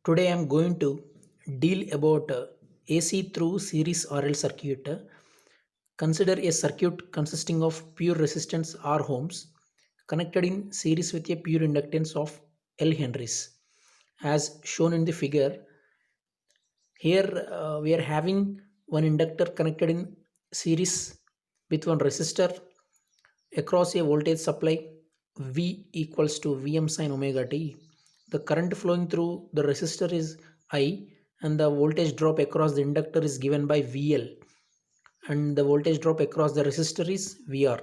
Today I am going to deal about AC through series RL circuit. Consider a circuit consisting of pure resistance R ohms connected in series with a pure inductance of L henries. As shown in the figure, here we are having one inductor connected in series with one resistor across a voltage supply V equals to Vm sin omega t. The current flowing through the resistor is I and the voltage drop across the inductor is given by VL and the voltage drop across the resistor is VR.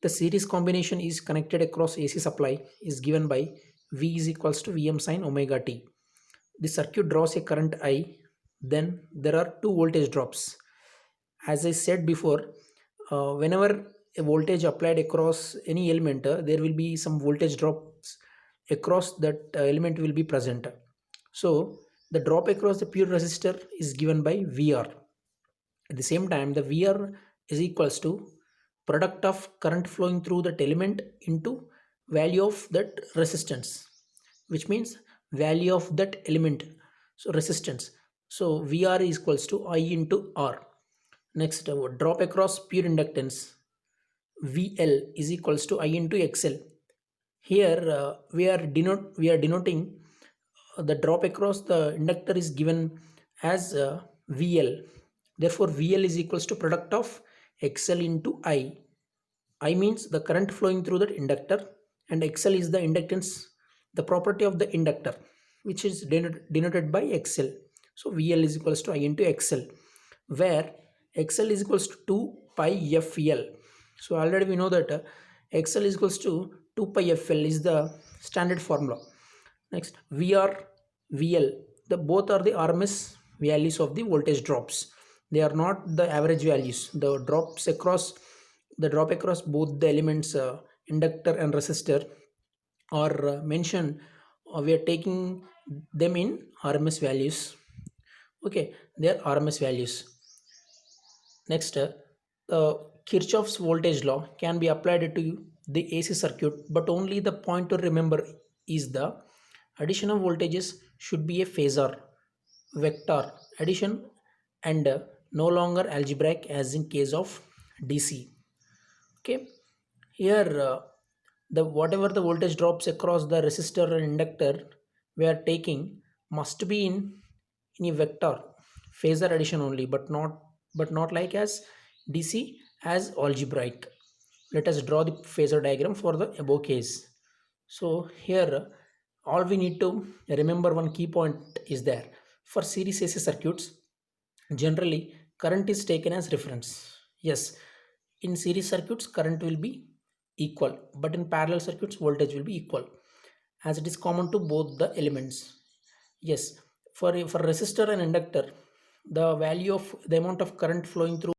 The series combination is connected across AC supply is given by V is equals to Vm sin omega t. The circuit draws a current I, then there are two voltage drops. As I said before, whenever a voltage applied across any element, there will be some voltage drops across that element will be present. So the drop across the pure resistor is given by VR. At the same time, the VR is equals to product of current flowing through that element into value of that resistance, which means value of that element, so resistance. So VR is equals to I into R. Next, drop across pure inductance VL is equals to I into XL. Here we are denoting the drop across the inductor is given as VL. Therefore, VL is equals to product of XL into I. I means the current flowing through that inductor, and XL is the inductance, the property of the inductor, which is denoted by XL. So VL is equals to I into XL, where XL is equals to 2 pi FL. So already we know that XL is equals to 2 pi FL is the standard formula. Next, VR, VL, the both are the RMS values of the voltage drops. They are not the average values. The drop across both the elements inductor and resistor are mentioned. We are taking them in RMS values. Okay, they are RMS values. Next, Kirchhoff's voltage law can be applied to the AC circuit, but only the point to remember is the addition of voltages should be a phasor, vector addition, and no longer algebraic as in case of DC. Okay, here the whatever the voltage drops across the resistor and inductor we are taking must be in a vector phasor addition only, but not like as DC as algebraic. Let us draw the phasor diagram for the above case. So here all we need to remember one key point is there. For series AC circuits, generally current is taken as reference. Yes, in series circuits current will be equal, but in parallel circuits voltage will be equal as it is common to both the elements. Yes, for resistor and inductor, the value of the amount of current flowing through